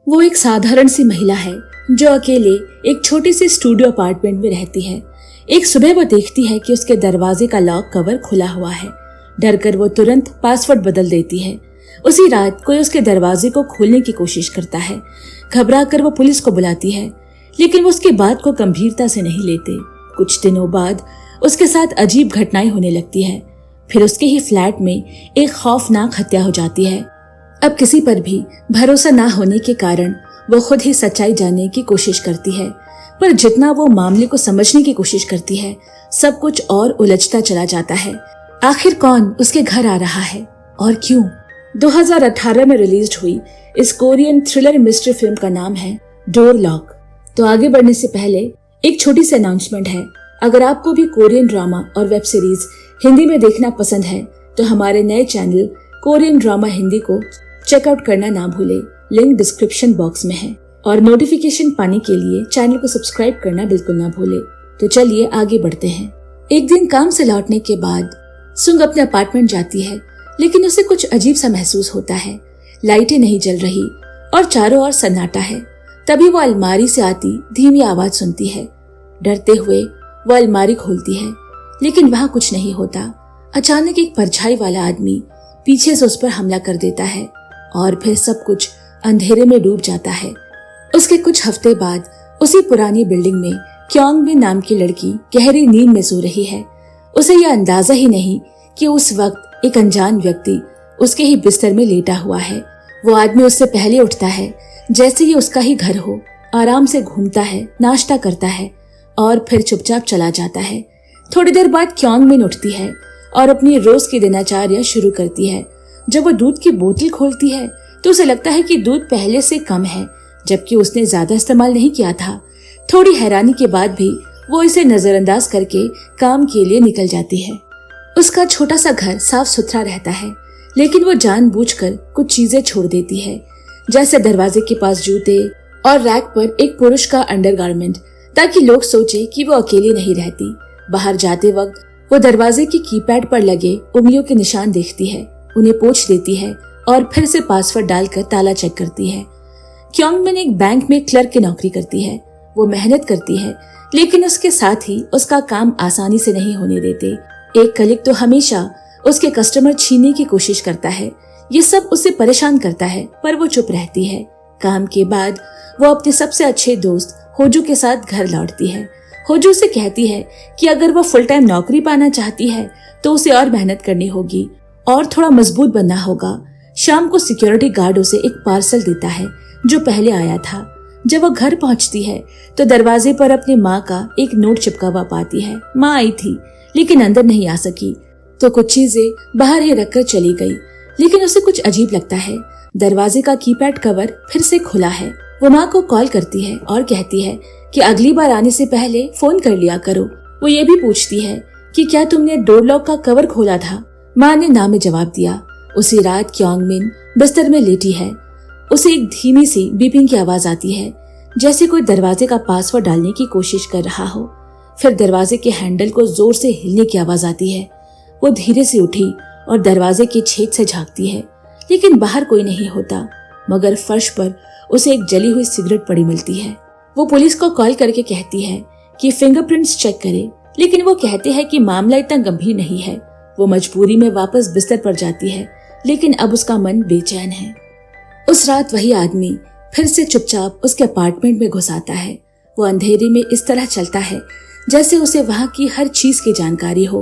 वो एक साधारण सी महिला है जो अकेले एक छोटी सी स्टूडियो अपार्टमेंट में रहती है। एक सुबह वो देखती है कि उसके दरवाजे का लॉक कवर खुला हुआ है। डरकर वो तुरंत पासवर्ड बदल देती है। उसी रात कोई उसके दरवाजे को खोलने की कोशिश करता है। घबराकर वो पुलिस को बुलाती है, लेकिन वो उसकी बात को गंभीरता से नहीं लेते। कुछ दिनों बाद उसके साथ अजीब घटनाएं होने लगती है। फिर उसके ही फ्लैट में एक खौफनाक हत्या हो जाती है। अब किसी पर भी भरोसा ना होने के कारण वो खुद ही सच्चाई जानने की कोशिश करती है, पर जितना वो मामले को समझने की कोशिश करती है, सब कुछ और उलझता चला जाता है। आखिर कौन उसके घर आ रहा है और क्यों? 2018 में रिलीज हुई इस कोरियन थ्रिलर मिस्ट्री फिल्म का नाम है डोर लॉक। तो आगे बढ़ने से पहले एक छोटी सी अनाउंसमेंट है। अगर आपको भी कोरियन ड्रामा और वेब सीरीज हिंदी में देखना पसंद है तो हमारे नए चैनल कोरियन ड्रामा हिंदी को चेकआउट करना ना भूले। लिंक डिस्क्रिप्शन बॉक्स में है। और नोटिफिकेशन पाने के लिए चैनल को सब्सक्राइब करना बिल्कुल ना भूले। तो चलिए आगे बढ़ते हैं। एक दिन काम से लौटने के बाद सुंग अपने अपार्टमेंट जाती है, लेकिन उसे कुछ अजीब सा महसूस होता है। लाइटें नहीं जल रही और चारों ओर सन्नाटा है। तभी वो अलमारी से आती धीमी आवाज सुनती है। डरते हुए वो अलमारी खोलती है, लेकिन वहां कुछ नहीं होता। अचानक एक परछाई वाला आदमी पीछे से उस पर हमला कर देता है और फिर सब कुछ अंधेरे में डूब जाता है। उसके कुछ हफ्ते बाद उसी पुरानी बिल्डिंग में क्योंग मिन नाम की लड़की गहरी नींद में सो रही है। उसे यह अंदाजा ही नहीं कि उस वक्त एक अनजान व्यक्ति उसके ही बिस्तर में लेटा हुआ है। वो आदमी उससे पहले उठता है जैसे ये उसका ही घर हो। आराम से घूमता है, नाश्ता करता है और फिर चुपचाप चला जाता है। थोड़ी देर बाद क्योंग मिन उठती है और अपनी रोज की दिनचर्या शुरू करती है। जब वो दूध की बोतल खोलती है तो उसे लगता है कि दूध पहले से कम है, जबकि उसने ज्यादा इस्तेमाल नहीं किया था। थोड़ी हैरानी के बाद भी वो इसे नजरअंदाज करके काम के लिए निकल जाती है। उसका छोटा सा घर साफ सुथरा रहता है, लेकिन वो जानबूझकर कुछ चीजें छोड़ देती है, जैसे दरवाजे के पास जूते और रैक पर एक पुरुष का अंडरगारमेंट, ताकि लोग सोचे कि वो अकेली नहीं रहती। बाहर जाते वक्त वो दरवाजे की कीपैड पर लगे उंगलियों के निशान देखती है, उन्हें पोंछ देती है और फिर से पासवर्ड डालकर ताला चेक करती है। क्योंग मिन एक बैंक में क्लर्क की नौकरी करती है। वो मेहनत करती है, लेकिन उसके साथ ही उसका काम आसानी से नहीं होने देते। एक कलीग तो हमेशा उसके कस्टमर छीनने की कोशिश करता है। ये सब उसे परेशान करता है, पर वो चुप रहती है। काम के बाद वो अपने सबसे अच्छे दोस्त होजू के साथ घर लौटती है। होजू से कहती है कि अगर वो फुल टाइम नौकरी पाना चाहती है तो उसे और मेहनत करनी होगी और थोड़ा मजबूत बनना होगा। शाम को सिक्योरिटी गार्ड उसे एक पार्सल देता है जो पहले आया था। जब वो घर पहुंचती है तो दरवाजे पर अपनी माँ का एक नोट चिपका हुआ पाती है। माँ आई थी, लेकिन अंदर नहीं आ सकी, तो कुछ चीजें बाहर ही रखकर चली गई। लेकिन उसे कुछ अजीब लगता है। दरवाजे का कीपैड कवर फिर से खुला है। वो माँ को कॉल करती है और कहती है कि अगली बार आने से पहले फोन कर लिया करो। वो ये भी पूछती है कि क्या तुमने डोर लॉक का कवर खोला था? माँ ने ना में जवाब दिया। उसी रात क्योंग मिन बिस्तर में लेटी है। उसे एक धीमी सी बीपिंग की आवाज आती है, जैसे कोई दरवाजे का पासवर्ड डालने की कोशिश कर रहा हो। फिर दरवाजे के हैंडल को जोर से हिलने की आवाज आती है। वो धीरे से उठी और दरवाजे के छेद से झांकती है, लेकिन बाहर कोई नहीं होता, मगर फर्श पर उसे एक जली हुई सिगरेट पड़ी मिलती है। वो पुलिस को कॉल करके कहती है कि फिंगरप्रिंट्स चेक करे, लेकिन वो कहते हैं कि मामला इतना गंभीर नहीं है। वो मजबूरी में वापस बिस्तर पर जाती है, लेकिन अब उसका मन बेचैन है। उस रात वही आदमी फिर से चुपचाप उसके अपार्टमेंट में घुस आता है। वो अंधेरे में इस तरह चलता है जैसे उसे वहां की हर चीज की जानकारी हो।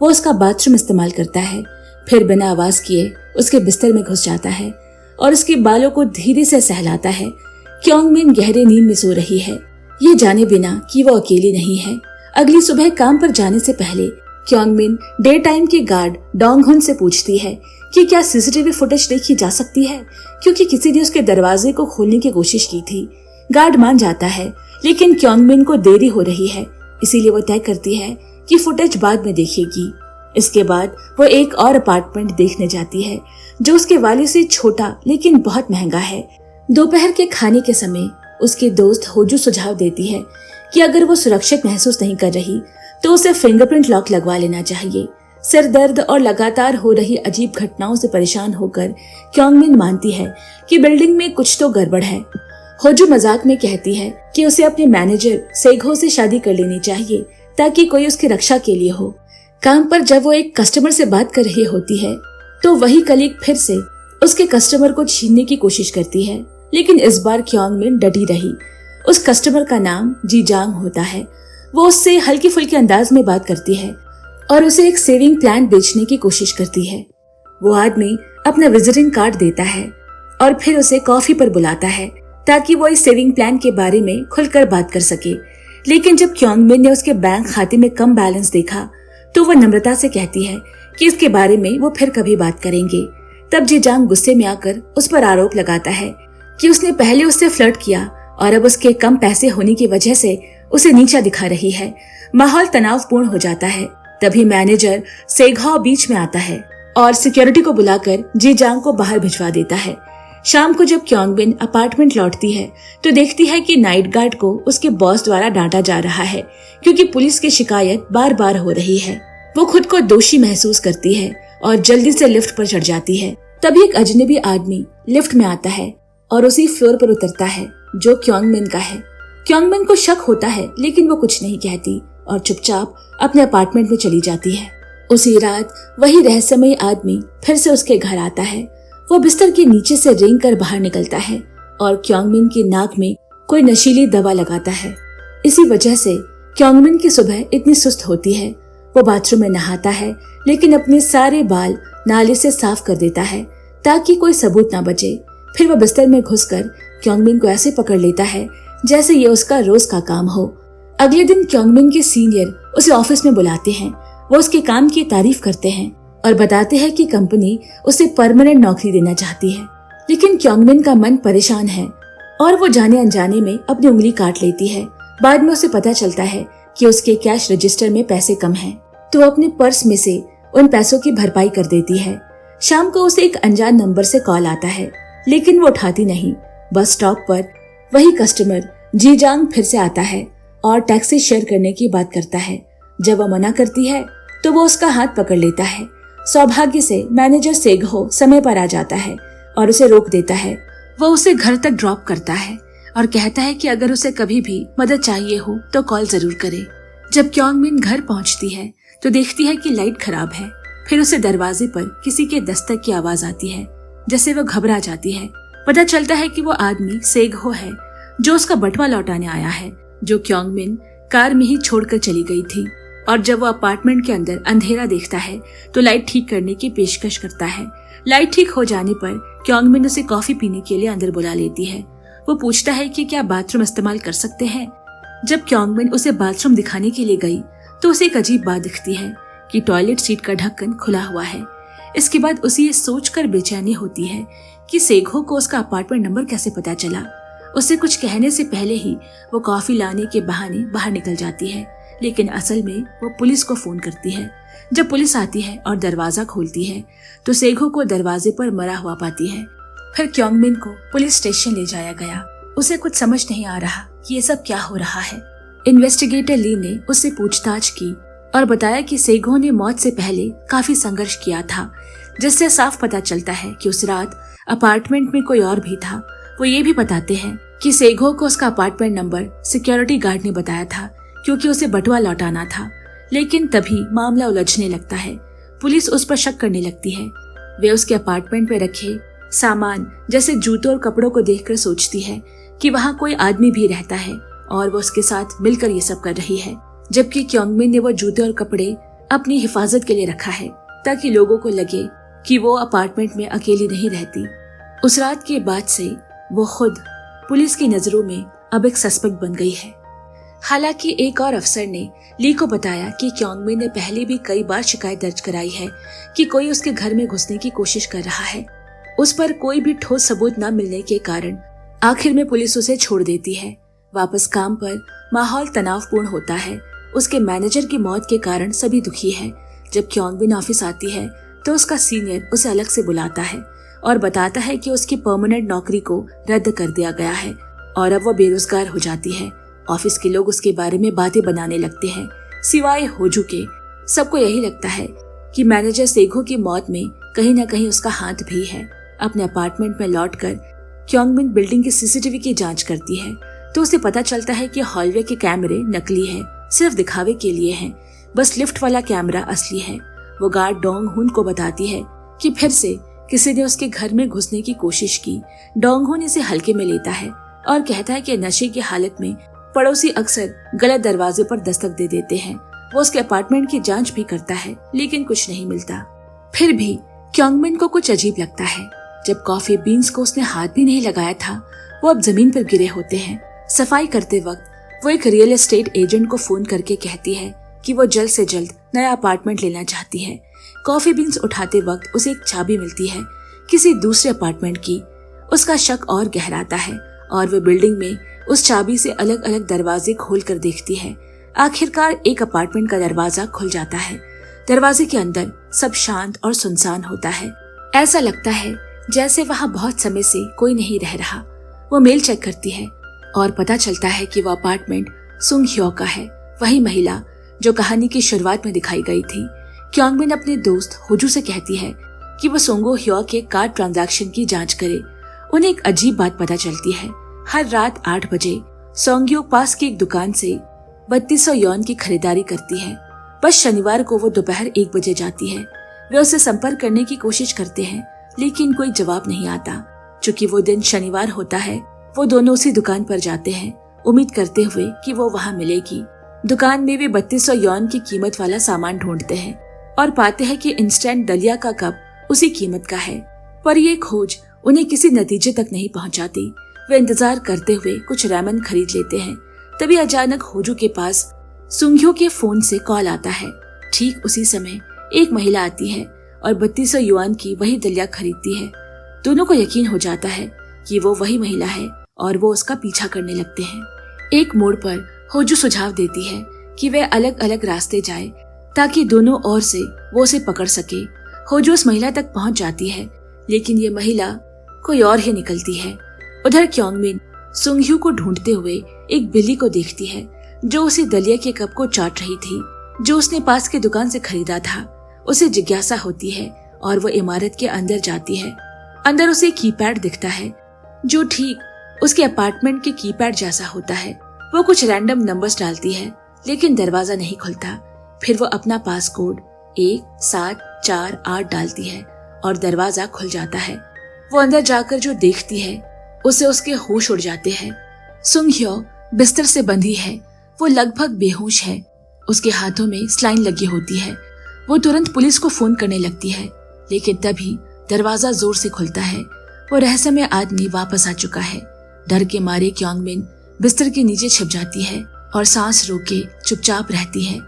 वो उसका बाथरूम इस्तेमाल करता है, फिर बिना आवाज किए उसके बिस्तर में घुस जाता है और उसके बालों को धीरे से सहलाता है। क्योंग मिन गहरे नींद में सो रही है, ये जाने बिना कि वो अकेली नहीं है। अगली सुबह काम पर जाने से पहले क्योंग मिन डे टाइम के गार्ड डोंग हुन से पूछती है कि क्या सीसीटीवी फुटेज देखी जा सकती है, क्योंकि किसी ने उसके दरवाजे को खोलने की कोशिश की थी। गार्ड मान जाता है, लेकिन क्योंग मिन को देरी हो रही है, इसीलिए वो तय करती है कि फुटेज बाद में देखेगी। इसके बाद वो एक और अपार्टमेंट देखने जाती है जो उसके वाले से छोटा लेकिन बहुत महंगा है। दोपहर के खाने के समय उसकी दोस्त होजू सुझाव देती है कि अगर वो सुरक्षित महसूस नहीं कर रही तो उसे फिंगरप्रिंट लॉक लगवा लेना चाहिए। सिर दर्द और लगातार हो रही अजीब घटनाओं से परेशान होकर क्योंगमिन मानती है कि बिल्डिंग में कुछ तो गड़बड़ है। होजू मजाक में कहती है कि उसे अपने मैनेजर सेगहो से शादी कर लेनी चाहिए ताकि कोई उसकी रक्षा के लिए हो। काम पर जब वो एक कस्टमर से बात कर रही होती है तो वही कलीग फिर से उसके कस्टमर को छीनने की कोशिश करती है, लेकिन इस बार क्योंगमिन डटी रही। उस कस्टमर का नाम जीजांग होता है। वो उससे हल्की फुल्की अंदाज में बात करती है और उसे एक सेविंग प्लान बेचने की कोशिश करती है। वो आदमी अपना विजिटिंग कार्ड देता है और फिर उसे कॉफी पर बुलाता है ताकि वो इस सेविंग प्लान के बारे में खुलकर बात कर सके। लेकिन जब क्योंगमिन ने उसके बैंक खाते में कम बैलेंस देखा तो वो नम्रता से कहती है कि इसके बारे में वो फिर कभी बात करेंगे। तब जीजांग गुस्से में आकर उस पर आरोप लगाता है कि उसने पहले उससे फ्लर्ट किया और अब उसके कम पैसे होने की वजह से उसे नीचा दिखा रही है। माहौल तनावपूर्ण हो जाता है। तभी मैनेजर सेगहो बीच में आता है और सिक्योरिटी को बुलाकर जीजांग को बाहर भिजवा देता है। शाम को जब क्योंगमिन अपार्टमेंट लौटती है तो देखती है कि नाइट गार्ड को उसके बॉस द्वारा डांटा जा रहा है क्योंकि पुलिस की शिकायत बार बार हो रही है। वो खुद को दोषी महसूस करती है और जल्दी से लिफ्ट पर चढ़ जाती है। तभी एक अजनबी आदमी लिफ्ट में आता है और उसी फ्लोर पर उतरता है जो क्योंगमिन का है। क्योंगमिन को शक होता है लेकिन वो कुछ नहीं कहती और चुपचाप अपने अपार्टमेंट में चली जाती है। उसी रात वही रहस्यमयी आदमी फिर से उसके घर आता है। वो बिस्तर के नीचे से रेंग कर बाहर निकलता है और क्योंगमिन की नाक में कोई नशीली दवा लगाता है। इसी वजह से क्योंगमिन की सुबह इतनी सुस्त होती है। वो बाथरूम में नहाता है लेकिन अपने सारे बाल नाली से साफ कर देता है ताकि कोई सबूत ना बचे। फिर वो बिस्तर में घुसकर क्योंगमिन को ऐसे पकड़ लेता है जैसे ये उसका रोज का काम हो। अगले दिन क्योंगमिन के सीनियर उसे ऑफिस में बुलाते हैं। वो उसके काम की तारीफ करते हैं और बताते हैं कि कंपनी उसे परमानेंट नौकरी देना चाहती है। लेकिन क्योंगमिन का मन परेशान है और वो जाने अनजाने में अपनी उंगली काट लेती है। बाद में उसे पता चलता है कि उसके कैश रजिस्टर में पैसे कम हैं, तो वो अपने पर्स में से उन पैसों की भरपाई कर देती है। शाम को उसे एक अनजान नंबर से कॉल आता है लेकिन वो उठाती नहीं। बस स्टॉप पर वही कस्टमर जीजांग फिर से आता है और टैक्सी शेयर करने की बात करता है। जब वो मना करती है तो वो उसका हाथ पकड़ लेता है। सौभाग्य से मैनेजर सेगहो समय पर आ जाता है और उसे रोक देता है। वो उसे घर तक ड्रॉप करता है और कहता है कि अगर उसे कभी भी मदद चाहिए हो तो कॉल जरूर करे। जब क्योंगमिन घर पहुंचती है तो देखती है कि लाइट खराब है। फिर उसे दरवाजे पर किसी के दस्तक की आवाज आती है, जैसे वो घबरा जाती है। पता चलता है कि वो आदमी सेगहो है जो उसका बटवा लौटाने आया है, जो क्योंगमिन कार में ही छोड़कर चली गई थी। और जब वो अपार्टमेंट के अंदर अंधेरा देखता है तो लाइट ठीक करने की पेशकश करता है। लाइट ठीक हो जाने पर क्योंगमिन उसे कॉफी पीने के लिए अंदर बुला लेती है। वो पूछता है कि क्या बाथरूम इस्तेमाल कर सकते हैं। जब क्योंगमिन उसे बाथरूम दिखाने के लिए गई तो उसे एक अजीब बात दिखती है कि टॉयलेट सीट का ढक्कन खुला हुआ है। इसके बाद उसे ये सोचकर बेचैनी होती है कि सेगहो को उसका अपार्टमेंट नंबर कैसे पता चला। उसे कुछ कहने से पहले ही वो कॉफी लाने के बहाने बाहर निकल जाती है, लेकिन असल में वो पुलिस को फोन करती है। जब पुलिस आती है और दरवाजा खोलती है तो सेगहो को दरवाजे पर मरा हुआ पाती है। फिर क्योंगमिन को पुलिस स्टेशन ले जाया गया। उसे कुछ समझ नहीं आ रहा कि ये सब क्या हो रहा है। इन्वेस्टिगेटर ली ने उससे पूछताछ की और बताया कि सेगहो ने मौत से पहले काफी संघर्ष किया था, जिससे साफ पता चलता है कि उस रात अपार्टमेंट में कोई और भी था। वो ये भी बताते हैं कि सेगहो को उसका अपार्टमेंट नंबर सिक्योरिटी गार्ड ने बताया था क्योंकि उसे बटुआ लौटाना था। लेकिन तभी मामला उलझने लगता है। पुलिस उस पर शक करने लगती है। वे उसके अपार्टमेंट में रखे सामान जैसे जूतों और कपड़ों को देखकर सोचती है कि वहाँ कोई आदमी भी रहता है और वो उसके साथ मिलकर ये सब कर रही है, जबकि क्योंगमिन ने वो जूते और कपड़े अपनी हिफाजत के लिए रखा है ताकि लोगों को लगे कि वो अपार्टमेंट में अकेली नहीं रहती। उस रात के बाद से वो खुद पुलिस की नजरों में अब एक सस्पेक्ट बन गई है। हालांकि एक और अफसर ने ली को बताया कि क्योंगमिन ने पहले भी कई बार शिकायत दर्ज कराई है कि कोई उसके घर में घुसने की कोशिश कर रहा है। उस पर कोई भी ठोस सबूत न मिलने के कारण आखिर में पुलिस उसे छोड़ देती है। वापस काम पर माहौल तनावपूर्ण होता है। उसके मैनेजर की मौत के कारण सभी दुखी है। जब क्योंगमिन ऑफिस आती है तो उसका सीनियर उसे अलग से बुलाता है और बताता है कि उसकी परमानेंट नौकरी को रद्द कर दिया गया है और अब वो बेरोजगार हो जाती है। ऑफिस के लोग उसके बारे में बातें बनाने लगते हैं, सिवाय होजू के। सबको यही लगता है कि मैनेजर सेगो की मौत में कहीं न कहीं उसका हाथ भी है। अपने अपार्टमेंट में लौटकर क्योंगमिन बिल्डिंग की सीसीटीवी की जांच करती है तो उसे पता चलता है कि हॉलवे के कैमरे नकली है, सिर्फ दिखावे के लिए हैं। बस लिफ्ट वाला कैमरा असली है। वो गार्ड डोंग हुन को बताती है कि फिर से किसी ने उसके घर में घुसने की कोशिश की। डोंग हुन इसे हल्के में लेता है और कहता है कि नशे की हालत में पड़ोसी अक्सर गलत दरवाजे पर दस्तक दे देते हैं। वो उसके अपार्टमेंट की जांच भी करता है लेकिन कुछ नहीं मिलता। फिर भी क्योंगमिन को कुछ अजीब लगता है। जब कॉफी बीन्स को उसने हाथ भी नहीं लगाया था, वो अब जमीन पर गिरे होते हैं। सफाई करते वक्त वो एक रियल एस्टेट एजेंट को फोन करके कहती है कि वो जल्द से जल्द नया अपार्टमेंट लेना चाहती है। कॉफी बीन्स उठाते वक्त उसे एक चाबी मिलती है किसी दूसरे अपार्टमेंट की। उसका शक और गहराता है और वो बिल्डिंग में उस चाबी से अलग अलग दरवाजे खोल कर देखती है। आखिरकार एक अपार्टमेंट का दरवाजा खुल जाता है। दरवाजे के अंदर सब शांत और सुनसान होता है। ऐसा लगता है जैसे वहाँ बहुत समय से कोई नहीं रह रहा। वो मेल चेक करती है और पता चलता है कि वो अपार्टमेंट सुंग ह्यो का है, वही महिला जो कहानी की शुरुआत में दिखाई गई थी। क्योंगमिन अपने दोस्त होजू से कहती है कि वो सुंगो ह्यो के कार्ड ट्रांजैक्शन की जांच करे। उन्हें एक अजीब बात पता चलती है। हर रात 8 बजे सोंग्यो पास की एक दुकान से 3200 यौन की खरीदारी करती है। बस शनिवार को वो दोपहर 1 बजे जाती है। वे उसे संपर्क करने की कोशिश करते हैं लेकिन कोई जवाब नहीं आता। चूंकि वो दिन शनिवार होता है, वो दोनों उसी दुकान पर जाते हैं, उम्मीद करते हुए कि वो वहाँ मिलेगी। दुकान में वे 3200 यौन की कीमत वाला सामान ढूंढते हैं और पाते हैं कि इंस्टेंट दलिया का कप उसी कीमत का है। पर ये खोज उन्हें किसी नतीजे तक नहीं पहुंचाती। वे इंतजार करते हुए कुछ रेमन खरीद लेते हैं। तभी अचानक होजू के पास सुंग्यो के फोन से कॉल आता है। ठीक उसी समय एक महिला आती है और 3200 युआन की वही दलिया खरीदती है। दोनों को यकीन हो जाता है कि वो वही महिला है और वो उसका पीछा करने लगते हैं। एक मोड़ पर होजू सुझाव देती है कि वे अलग अलग रास्ते जाए ताकि दोनों ओर से वो उसे पकड़ सके। होजू उस महिला तक पहुंच जाती है लेकिन ये महिला कोई और ही निकलती है। उधर क्योंगमिन सुंगह्यू को ढूंढते हुए एक बिल्ली को देखती है जो उसी दलिया के कप को चाट रही थी जो उसने पास के दुकान से खरीदा था। उसे जिज्ञासा होती है और वो इमारत के अंदर जाती है। अंदर उसे कीपैड दिखता है जो ठीक उसके अपार्टमेंट के कीपैड जैसा होता है। वो कुछ रैंडम नंबर्स डालती है लेकिन दरवाजा नहीं खुलता। फिर वो अपना पासकोड 1748 डालती है और दरवाजा खुल जाता है। वो अंदर जाकर जो देखती है उसे उसके होश उड़ जाते हैं। सुंगह्यो बिस्तर से बंधी है। वो लगभग बेहोश है। उसके हाथों में स्लाइन लगी होती है। वो तुरंत पुलिस को फोन करने लगती है लेकिन तभी दरवाजा जोर से खुलता है। वो रहस्यमय आदमी वापस आ चुका है। डर के मारे क्योंगमिन बिस्तर के नीचे छिप जाती है और सांस रोके चुपचाप रहती है।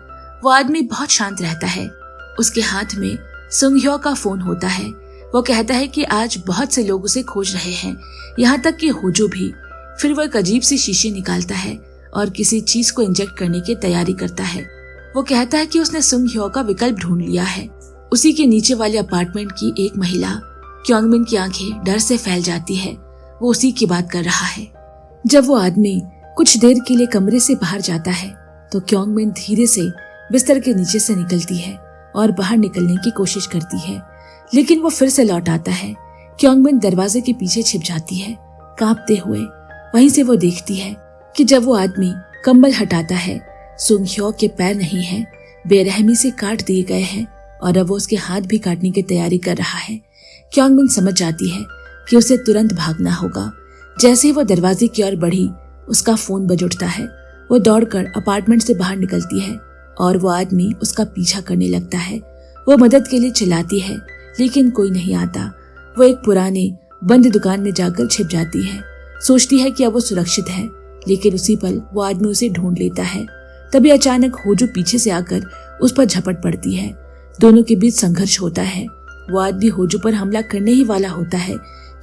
वो आदमी बहुत शांत रहता है। उसके हाथ में सुंगह्यो का फोन होता है। वो कहता है कि आज बहुत से लोग उसे खोज रहे हैं, यहाँ तक कि होजू भी। फिर वो एक अजीब सी शीशी निकालता है और किसी चीज को इंजेक्ट करने की तैयारी करता है। वो कहता है कि उसने सुंगह्यो का विकल्प ढूंढ लिया है। उसी के नीचे वाले अपार्टमेंट की एक महिला। क्योंगमिन की आंखें डर से फैल जाती है। वो उसी की बात कर रहा है। जब वो आदमी कुछ देर के लिए कमरे से बाहर जाता है तो क्योंगमिन धीरे से बिस्तर के नीचे से निकलती है और बाहर निकलने की कोशिश करती है लेकिन वो फिर से लौट आता है। क्योंगमिन दरवाजे के पीछे छिप जाती है कांपते हुए। वहीं से वो देखती है कि जब वो आदमी कंबल हटाता है, सुंगह्यो के पैर नहीं हैं, बेरहमी से काट दिए गए हैं और अब वो उसके हाथ भी काटने की तैयारी कर रहा है। क्योंगमिन समझ जाती है कि उसे तुरंत भागना होगा। जैसे ही वो दरवाजे की ओर बढ़ी, उसका फोन बज उठता है। वो दौड़कर अपार्टमेंट से बाहर निकलती है और वो आदमी उसका पीछा करने लगता है। वो मदद के लिए चिल्लाती है लेकिन कोई नहीं आता। वो एक पुराने बंद दुकान में जाकर छिप जाती है। सोचती है कि अब वो सुरक्षित है लेकिन उसी पल वो आदमी उसे ढूंढ लेता है। तभी अचानक होजू पीछे से आकर उस पर झपट पड़ती है। दोनों के बीच संघर्ष होता है। वो आदमी होजू पर हमला करने ही वाला होता है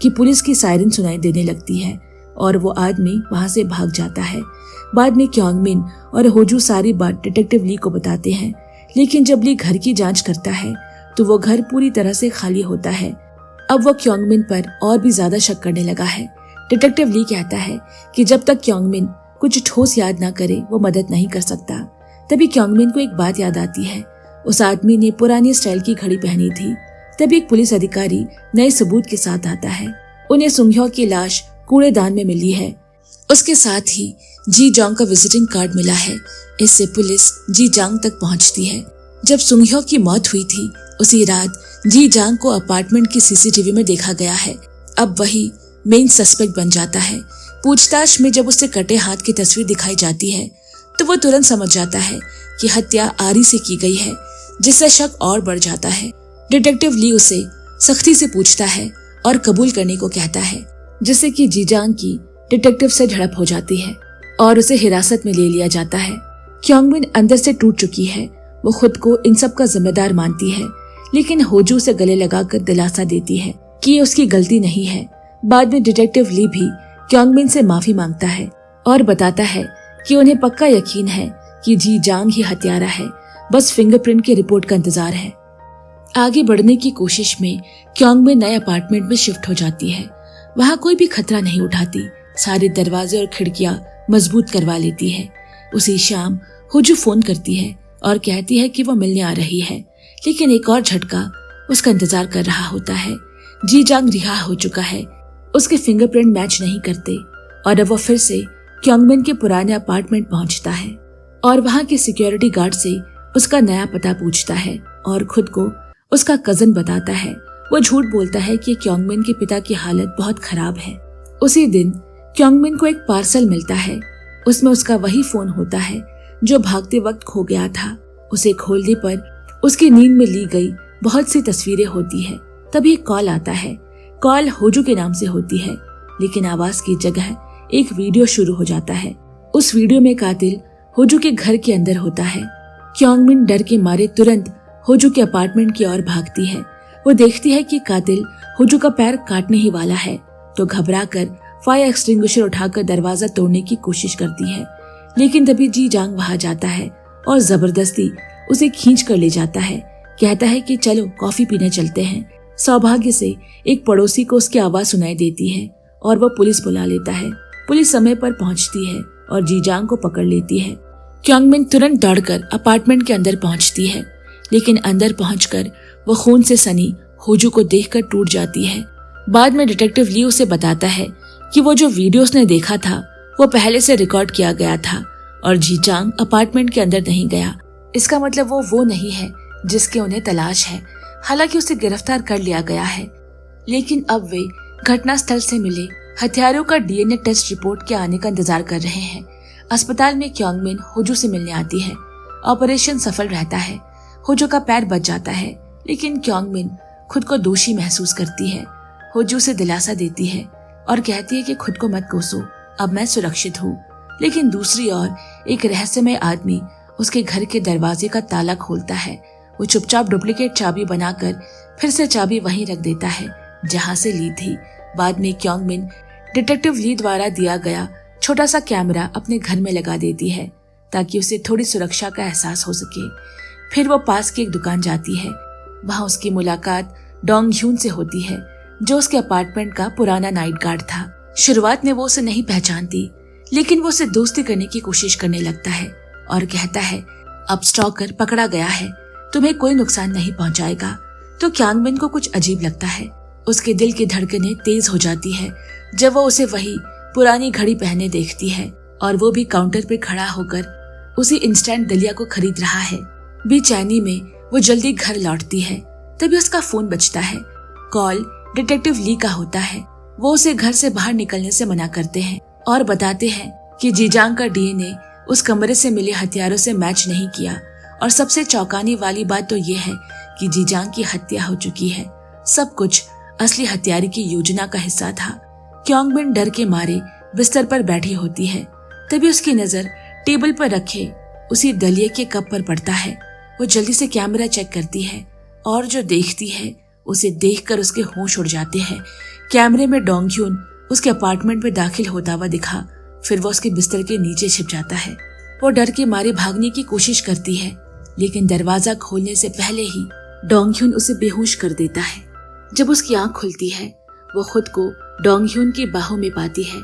कि पुलिस की सायरन सुनाई देने लगती है और वो आदमी वहां से भाग जाता है। बाद में क्योंगमिन और होजू सारी बात डिटेक्टिव ली को बताते हैं लेकिन जब ली घर की जांच करता है तो वो घर पूरी तरह से खाली होता है। अब वो क्योंगमिन पर और भी ज्यादा शक करने लगा है। डिटेक्टिव ली कहता है कि जब तक क्योंगमिन कुछ ठोस याद ना करे वो मदद नहीं कर सकता। तभी क्योंगमिन को एक बात याद आती है। उस आदमी ने पुरानी स्टाइल की घड़ी पहनी थी। तभी एक पुलिस अधिकारी नए सबूत के साथ आता है। उन्हें सुंघ्यो की लाश कूड़ेदान में मिली है। उसके साथ ही जी जांग का विजिटिंग कार्ड मिला है। इससे पुलिस जी जांग तक पहुंचती है। जब सुंघ्यो की मौत हुई थी उसी रात जी जांग को अपार्टमेंट की सीसीटीवी में देखा गया है। अब वही मेन सस्पेक्ट बन जाता है। पूछताछ में जब उसे कटे हाथ की तस्वीर दिखाई जाती है तो वो तुरंत समझ जाता है कि हत्या आरी से की गई है, जिससे शक और बढ़ जाता है। डिटेक्टिव ली उसे सख्ती से पूछता है और कबूल करने को कहता है, जिससे कि जीजांग की डिटेक्टिव से झड़प हो जाती है और उसे हिरासत में ले लिया जाता है। क्योंगमिन अंदर से टूट चुकी है। वो खुद को इन सब का जिम्मेदार मानती है, लेकिन होजू से गले लगाकर दिलासा देती है कि ये उसकी गलती नहीं है। बाद में डिटेक्टिव ली भी क्योंगमिन से माफी मांगता है और बताता है कि उन्हें पक्का यकीन है कि जी जांग ही हत्यारा है, बस फिंगरप्रिंट की रिपोर्ट का इंतजार है। आगे बढ़ने की कोशिश में क्योंगमिन नए अपार्टमेंट में शिफ्ट हो जाती है। वहाँ कोई भी खतरा नहीं उठाती, सारे दरवाजे और खिड़कियां मजबूत करवा लेती है। उसी शाम होजू फोन करती है और कहती है कि वो मिलने आ रही है, लेकिन एक और झटका उसका इंतजार कर रहा होता है। जी जांग रिहा हो चुका है। उसके फिंगरप्रिंट मैच नहीं करते और अब वो फिर से क्योंगमिन के पुराने अपार्टमेंट पहुंचता है और वहां के सिक्योरिटी गार्ड से उसका नया पता पूछता है और खुद को उसका कजन बताता है। वो झूठ बोलता है कि क्योंगमिन के पिता की हालत बहुत खराब है। उसी दिन क्योंगमिन को एक पार्सल मिलता है। उसमें उसका वही फोन होता है जो भागते वक्त खो गया था। उसे खोलने पर उसकी नींद में ली गई बहुत सी तस्वीरें होती है। तभी एक कॉल आता है। कॉल होजू के नाम से होती है, लेकिन आवाज की जगह एक वीडियो शुरू हो जाता है। उस वीडियो में कातिल होजू के घर के अंदर होता है। क्योंगमिन डर के मारे तुरंत होजू के अपार्टमेंट की ओर भागती है। वो देखती है कि कातिल होजू का पैर काटने ही वाला है, तो घबराकर फायर एक्सटिंग्विशर उठाकर दरवाजा तोड़ने की कोशिश करती है, लेकिन तभी जी जांग वहां जाता है और जबरदस्ती उसे खींच कर ले जाता है। कहता है कि चलो कॉफी पीने चलते हैं। सौभाग्य से एक पड़ोसी को उसकी आवाज सुनाई देती है और वो पुलिस बुला लेता है। पुलिस समय पर पहुंचती है और जीजांग को पकड़ लेती है। क्योंगमिन तुरंत दौड़कर अपार्टमेंट के अंदर पहुंचती है, लेकिन अंदर पहुंचकर वो खून से सनी होजू को देखकर टूट जाती है। बाद में डिटेक्टिव ली उसे बताता है कि वो जो वीडियो उसने देखा था वो पहले से रिकॉर्ड किया गया था और जीजांग अपार्टमेंट के अंदर नहीं गया। इसका मतलब वो नहीं है जिसके उन्हें तलाश है। हालांकि उसे गिरफ्तार कर लिया गया है, लेकिन अब वे घटनास्थल से मिले हथियारों का डीएनए टेस्ट रिपोर्ट के आने का इंतजार कर रहे हैं। अस्पताल में क्योंगमिन होजू से मिलने आती है। ऑपरेशन सफल रहता है। होजू का पैर बच जाता है, लेकिन क्योंगमिन खुद को दोषी महसूस करती है। होजू से दिलासा देती है और कहती है कि खुद को मत कोसो, अब मैं सुरक्षित हूँ। लेकिन दूसरी ओर एक रहस्यमय आदमी उसके घर के दरवाजे का ताला खोलता है। वो चुपचाप डुप्लीकेट चाबी बनाकर फिर से चाबी वहीं रख देता है जहां से ली थी। बाद में क्योंगमिन डिटेक्टिव ली द्वारा दिया गया छोटा सा कैमरा अपने घर में लगा देती है ताकि उसे थोड़ी सुरक्षा का एहसास हो सके। फिर वो पास की एक दुकान जाती है। वहां उसकी मुलाकात डोंग ह्यून से होती है, जो उसके अपार्टमेंट का पुराना नाइट गार्ड था। शुरुआत में वो उसे नहीं पहचानती, लेकिन वो उसे दोस्ती करने की कोशिश करने लगता है और कहता है, अब स्टॉकर पकड़ा गया है, तुम्हें कोई नुकसान नहीं पहुंचाएगा। तो क्योंगमिन को कुछ अजीब लगता है। उसके दिल की धड़कनें तेज हो जाती है जब वो उसे वही पुरानी घड़ी पहने देखती है और वो भी काउंटर पे खड़ा होकर उसी इंस्टेंट दलिया को खरीद रहा है। बेचैनी में वो जल्दी घर लौटती है। तभी उसका फोन बजता है। कॉल डिटेक्टिव ली का होता है। वो उसे घर से बाहर निकलने से मना करते हैं और बताते हैं कि जीजांग का डीएनए उस कमरे से मिले हथियारों से मैच नहीं किया। और सबसे चौंकाने वाली बात तो ये है कि जीजांग की हत्या हो चुकी है। सब कुछ असली हत्यारे की योजना का हिस्सा था। क्योंगमिन डर के मारे बिस्तर पर बैठी होती है। तभी उसकी नजर टेबल पर रखे उसी दलिये के कप पर पड़ता है। वो जल्दी से कैमरा चेक करती है और जो देखती है उसे देखकर उसके होश उड़ जाते हैं। कैमरे में डोंग ह्यून उसके अपार्टमेंट में दाखिल होता हुआ दिखा। फिर वो उसके बिस्तर के नीचे छिप जाता है। वो डर के मारे भागने की कोशिश करती है, लेकिन दरवाजा खोलने से पहले ही डोंग ह्यून उसे बेहोश कर देता है। जब उसकी आंख खुलती है, वो खुद को डोंग ह्यून की बाहों में पाती है।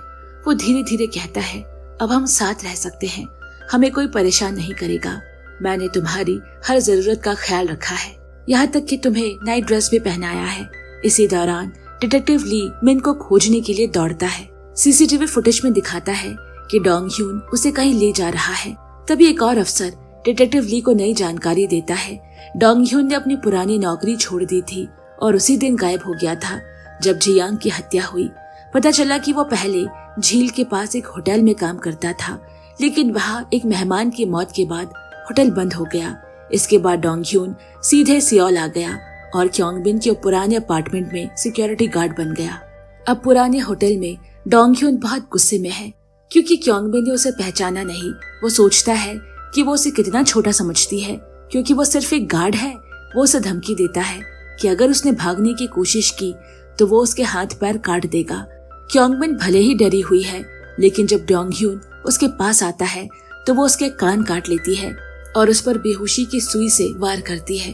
वो धीरे धीरे कहता है, अब हम साथ रह सकते हैं, हमें कोई परेशान नहीं करेगा। मैंने तुम्हारी हर जरूरत का ख्याल रखा है, यहाँ तक कि तुम्हें नाइट ड्रेस भी पहनाया है। इसी दौरान डिटेक्टिव ली मिन को खोजने के लिए दौड़ता है। सीसीटीवी फुटेज में दिखाता है कि डोंग ह्यून उसे कहीं ले जा रहा है। तभी एक और अफसर डिटेक्टिव ली को नई जानकारी देता है। डोंग ह्यून ने अपनी पुरानी नौकरी छोड़ दी थी और उसी दिन गायब हो गया था जब जियांग की हत्या हुई। पता चला कि वो पहले झील के पास एक होटल में काम करता था, लेकिन वहाँ एक मेहमान की मौत के बाद होटल बंद हो गया। इसके बाद डोंग ह्यून सीधे सियोल आ गया और क्योंगबिन के पुराने अपार्टमेंट में सिक्योरिटी गार्ड बन गया। अब पुराने होटल में डोंग ह्यून बहुत गुस्से में है क्योंकि क्योंगबिन ने उसे पहचाना नहीं। वो सोचता है कि वो उसे कितना छोटा समझती है क्योंकि वो सिर्फ एक गार्ड है। वो उसे धमकी देता है कि अगर उसने भागने की कोशिश की तो वो उसके हाथ पैर काट देगा। क्योंगबिन भले ही डरी हुई है, लेकिन जब डोंग ह्यून उसके पास आता है तो वो उसके कान काट लेती है और उस पर बेहोशी की सुई से वार करती है।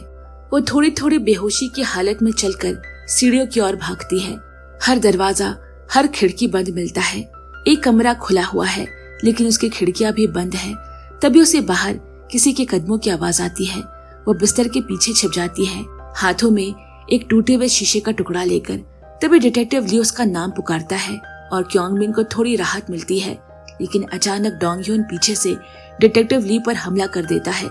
वो थोड़ी थोड़ी बेहोशी की हालत में चलकर सीढ़ियों की ओर भागती है। हर दरवाजा, हर खिड़की बंद मिलता है। एक कमरा खुला हुआ है लेकिन उसकी खिड़कियां भी बंद हैं। तभी उसे बाहर किसी के कदमों की आवाज आती है। वो बिस्तर के पीछे छिप जाती है, हाथों में एक टूटे हुए शीशे का टुकड़ा लेकर। तभी डिटेक्टिव ली उसका नाम पुकारता है और क्योंगबिन को थोड़ी राहत मिलती है, लेकिन अचानक डोंग ह्यून पीछे से डिटेक्टिव ली पर हमला कर देता है।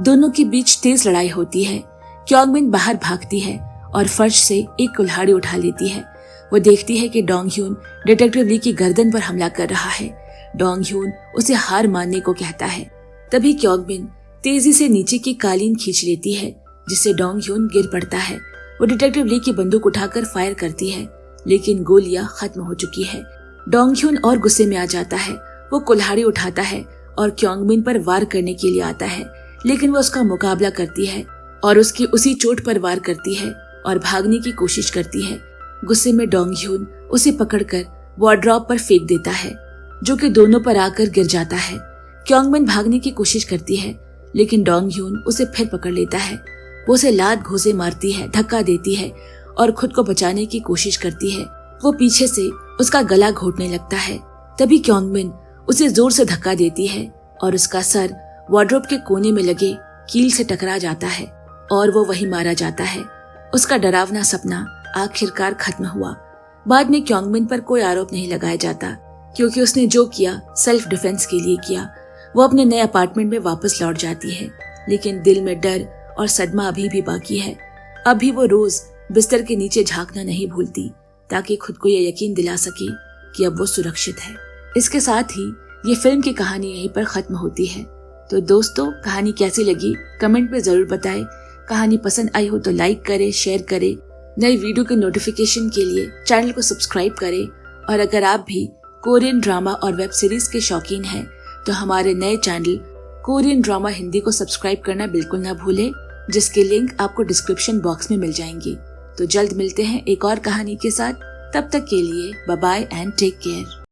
दोनों के बीच तेज लड़ाई होती है। क्योंगबिन बाहर भागती है और फर्श से एक कुल्हाड़ी उठा लेती है। वो देखती है कि डोंग ह्यून डिटेक्टिव ली की गर्दन पर हमला कर रहा है। डोंग ह्यून उसे हार मानने को कहता है। तभी क्योंगबिन तेजी से नीचे की कालीन खींच लेती है, जिससे डोंग ह्यून गिर पड़ता है। वो डिटेक्टिव ली की बंदूक उठाकर फायर करती है, लेकिन गोलियां खत्म हो चुकी है। डोंग ह्यून और गुस्से में आ जाता है। वो कुल्हाड़ी उठाता है और क्योंगबिन पर वार करने के लिए आता है, लेकिन वो उसका मुकाबला करती है और उसकी उसी चोट पर वार करती है और भागने की कोशिश करती है। गुस्से में डोंग ह्यून उसे पकड़कर वार्डरोब पर फेंक देता है, जो कि दोनों पर आकर गिर जाता है। क्योंगबिन भागने की कोशिश करती है, लेकिन डोंग ह्यून उसे फिर पकड़ लेता है। वो उसे लात घूंसे मारती है, धक्का देती है और खुद को बचाने की कोशिश करती है। वो पीछे से उसका गला घोटने लगता है। तभी क्योंगबिन उसे जोर से धक्का देती है और उसका सर वार्डरोब के कोने में लगे कील से टकरा जाता है और वो वहीं मारा जाता है। उसका डरावना सपना आखिरकार खत्म हुआ। बाद में क्योंगबिन पर कोई आरोप नहीं लगाया जाता क्योंकि उसने जो किया सेल्फ डिफेंस के लिए किया। वो अपने नए अपार्टमेंट में वापस लौट जाती है, लेकिन दिल में डर और सदमा अभी भी बाकी है। अभी वो रोज बिस्तर के नीचे झांकना नहीं भूलती ताकि खुद को ये यकीन दिला सके कि अब वो सुरक्षित है। इसके साथ ही ये फिल्म की कहानी यहीं पर खत्म होती है। तो दोस्तों, कहानी कैसी लगी कमेंट में जरूर बताएं। कहानी पसंद आई हो तो लाइक करें, शेयर करें। नई वीडियो के नोटिफिकेशन के लिए चैनल को सब्सक्राइब करें। और अगर आप भी कोरियन ड्रामा और वेब सीरीज के शौकीन हैं तो हमारे नए चैनल कोरियन ड्रामा हिंदी को सब्सक्राइब करना बिल्कुल ना भूलें, जिसके लिंक आपको डिस्क्रिप्शन बॉक्स में मिल जाएंगी। तो जल्द मिलते हैं एक और कहानी के साथ। तब तक के लिए bye bye and take care.